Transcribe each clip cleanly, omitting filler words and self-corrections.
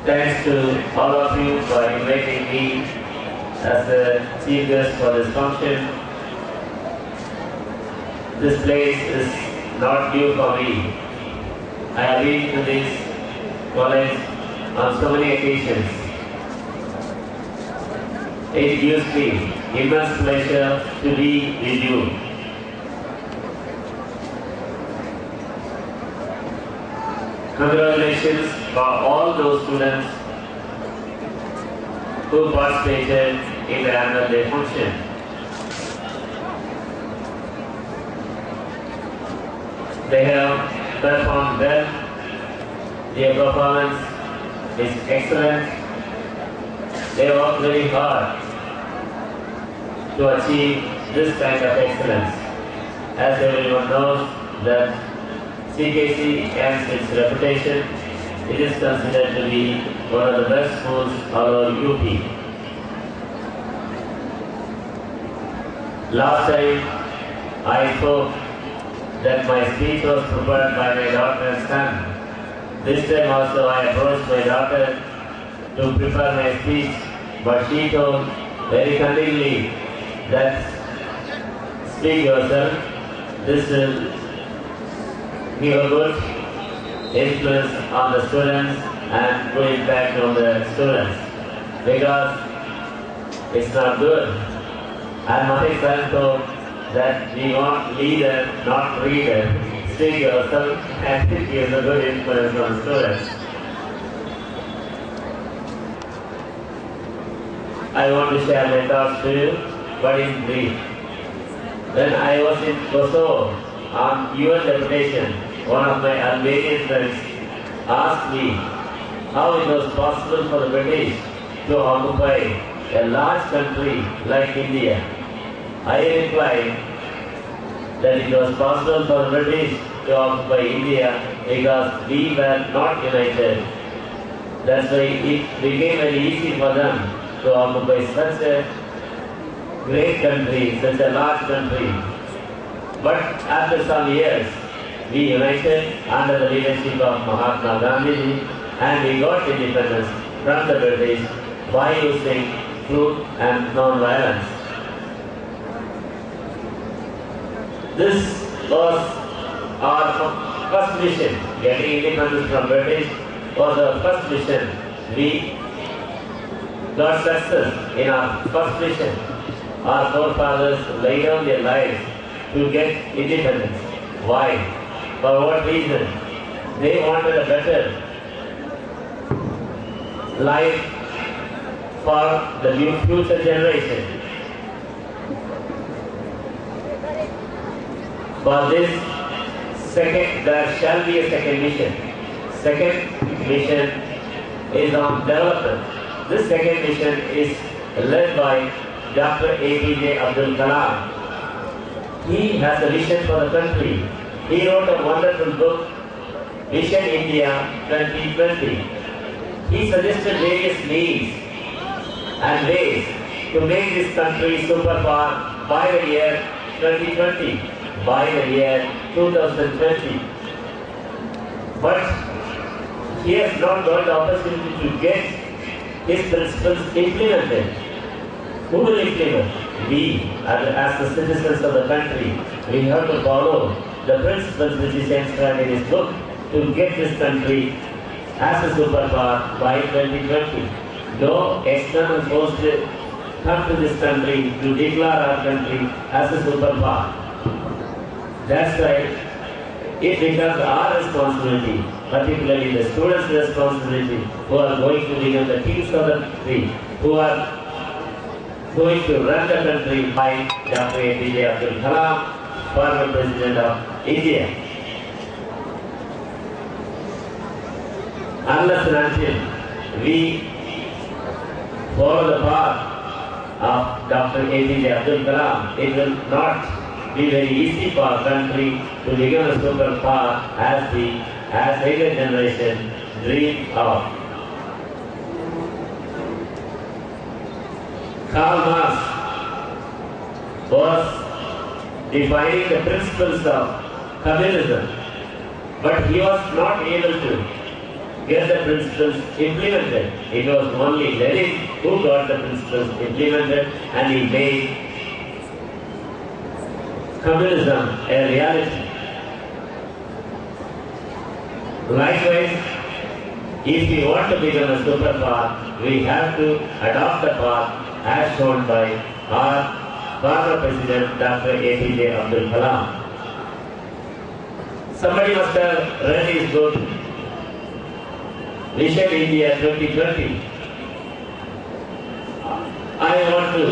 Thanks to all of you for inviting me as the chief guest for this function. This place is not new for me. I have been to this college on so many occasions. It gives me immense pleasure to be with you. Congratulations for all those students who participated in the Annual Day function. They have performed well. Their performance is excellent. They worked very hard to achieve this kind of excellence. As everyone knows that CKC has its reputation. It is considered to be one of the best schools all over UP. Last time I spoke that my speech was prepared by my daughter and son. This time also I approached my daughter to prepare my speech, but she told very cunningly that speak yourself. This will give a good influence on the students and good impact on the students, because it's not good. And my son told that we want leader, not reader. Speak yourself and it gives a good influence on the students. I want to share my thoughts to you, but in brief. When I was in Kosovo on UN deputation, one of my Albanian friends asked me how it was possible for the British to occupy a large country like India. I replied that it was possible for the British to occupy India because we were not united. That's why it became very easy for them to occupy such a great country, such a large country. But after some years, we united under the leadership of Mahatma Gandhi and we got independence from the British by using truth and non-violence. This was our first mission. Getting independence from British was our first mission. We got success in our first mission. Our forefathers laid down their lives to get independence. Why? For what reason? They wanted a better life for the future generation. For this there shall be a second mission. Second mission is on development. This second mission is led by Dr. APJ Abdul Kalam. He has a vision for the country. He wrote a wonderful book, Vision India 2020. He suggested various means and ways to make this country superpower by the year 2020, by the year 2020. But he has not got the opportunity to get his principles implemented. Who will implement? We, as the citizens of the country, we have to follow the principles which he inscribed in his book to get this country as a superpower by 2020. No external force will come to this country to declare our country as a superpower. That's why it becomes our responsibility, particularly the students' responsibility, who are going to become the kings of the country, who are going to run the country by Dr. APJ Abdul Kalam, former President of India. Unless and until we follow the path of Dr. APJ Abdul Kalam, it will not be very easy for our country to become a superpower as the younger generation dream of. Karl Marx was defining the principles of communism, but he was not able to get the principles implemented. It was only Lenin who got the principles implemented, and he made communism a reality. Likewise, if we want to become a superpower, we have to adopt the path as shown by our former President Dr. APJ Abdul Kalam. Somebody must have read his book, Vision India 2020. I want to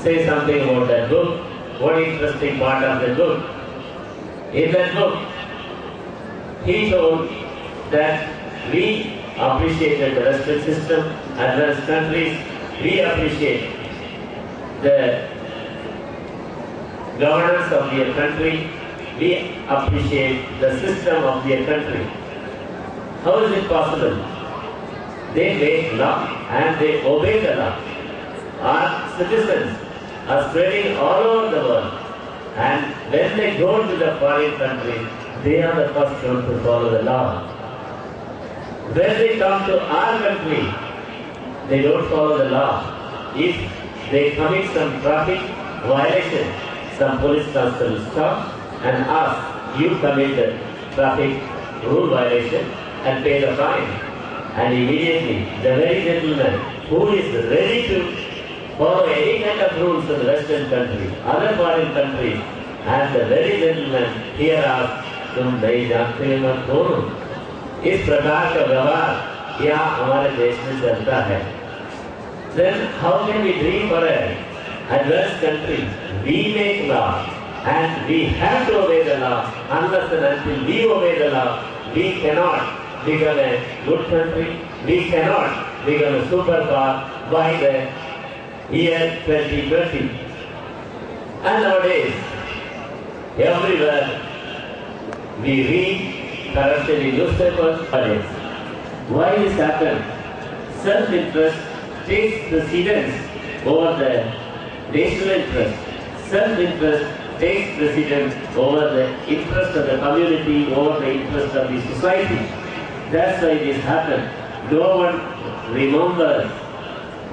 say something about that book. One interesting part of the book. In that book, he told that we appreciated the Western system, advanced countries, we appreciate the governance of their country, we appreciate the system of their country. How is it possible? They make law and they obey the law. Our citizens are spreading all over the world, and when they go to the foreign country, they are the first one to follow the law. When they come to our country, they don't follow the law. If they commit some traffic violation, some police constable stop and ask, you committed traffic rule violation and pay the fine. And immediately, the very gentleman who is ready to follow any kind of rules in the Western country, other foreign countries, and the very gentleman here asks, तुम नहीं जानते मत कौन? इस प्रकार का व्यवहार यहाँ हमारे देश में चलता है. Then how can we dream for an advanced country? We make law and we have to obey the law. Unless and until we obey the law, we cannot become a good country. We cannot become a superpower by the year 2020. And nowadays, everywhere we read corruption in newspapers. Why this happens? Self-interest takes precedence over the national interest. Self-interest takes precedence over the interest of the community, over the interest of the society. That's why this happened. No one remembers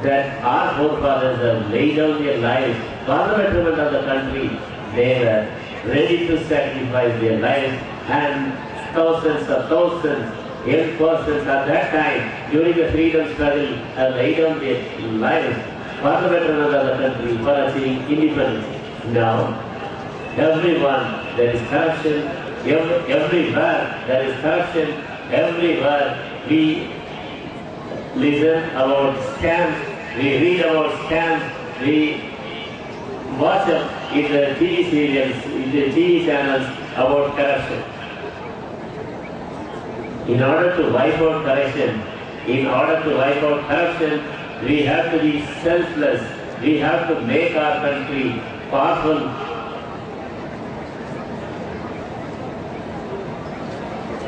that our forefathers have laid down their lives for the betterment of the country. They were ready to sacrifice their lives, and thousands young persons at that time during the freedom struggle have laid down their lives for the betterment of the country, for achieving independence. Now, everyone there is corruption, everywhere there is corruption, everywhere we listen about scams, we read about scams, we watch in the TV serials, in the TV channels about corruption. In order to wipe out corruption, we have to be selfless. We have to make our country powerful.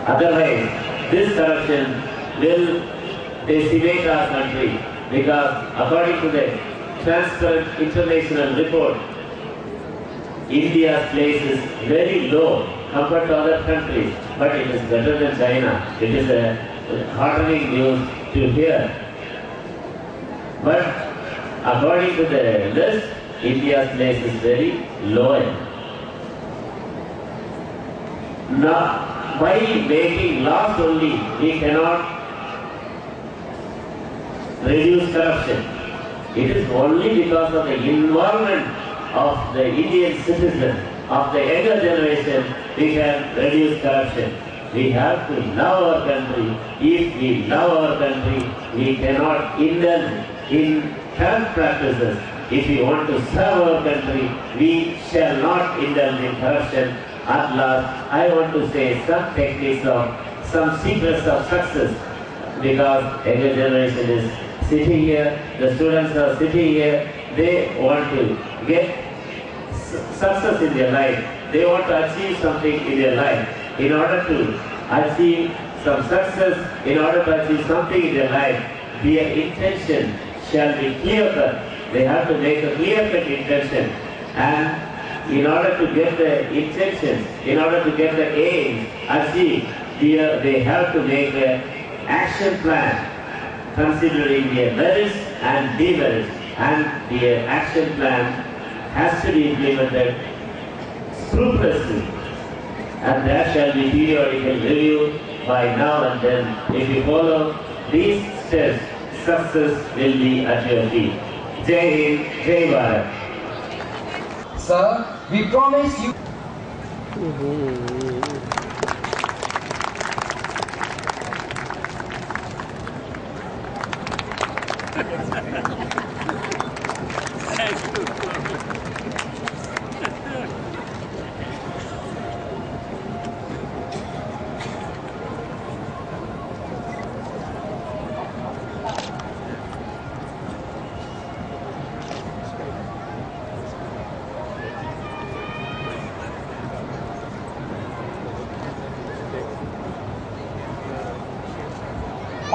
Otherwise, this corruption will decimate our country, because according to the Transparent International report, India's place is very low compared to other countries, but it is better than China. It is a heartening news to hear. But according to the list, India's place is very low. Now, by making laws only, we cannot reduce corruption. It is only because of the involvement of the Indian citizen, of the younger generation, we can reduce corruption. We have to love our country. If we love our country, we cannot indulge in corrupt practices. If we want to serve our country, we shall not indulge in corruption. At last, I want to say some techniques of, some secrets of success, because younger generation is sitting here, the students are sitting here, they want to get success in their life. They want to achieve something in their life. In order to achieve some success, in order to achieve something in their life, their intention shall be clear-cut. They have to make a clear-cut intention. And in order to get the intention, in order to get the aim achieved, they have to make an action plan considering their merits and demerits, and the action plan has to be implemented scrupulously, and there shall be periodical review by now and then. If you follow these steps, success will be at your feet. Jai Hind, Jai Bharat. Sir, we promise you.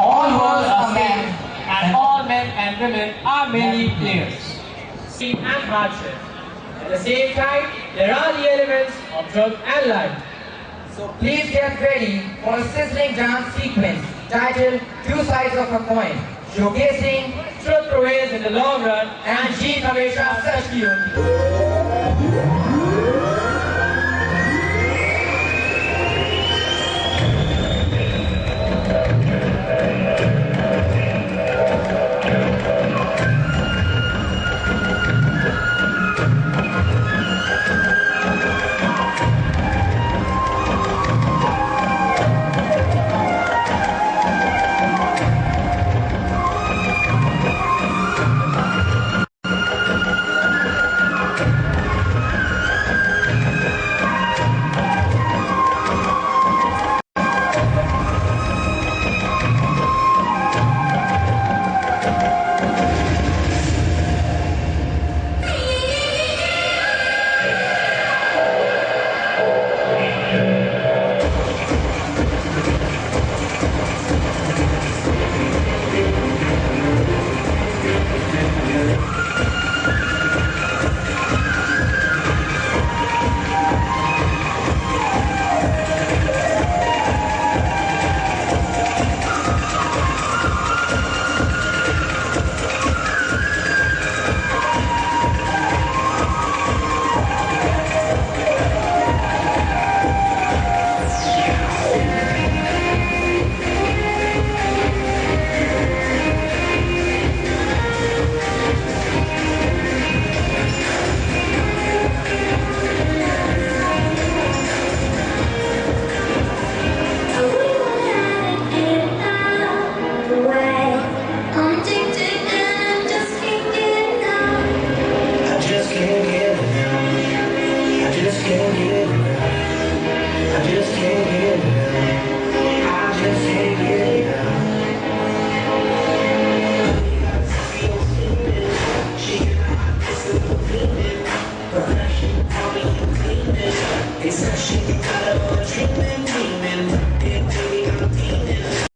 All worlds are men, and all men and women are mainly players. Pain and hardship. At the same time, there are the elements of truth and light. So please get ready for a sizzling dance sequence titled Two Sides of a Coin, showcasing Truth prevails in the long run, and Jeet Hamesha Sach Ki Hoti.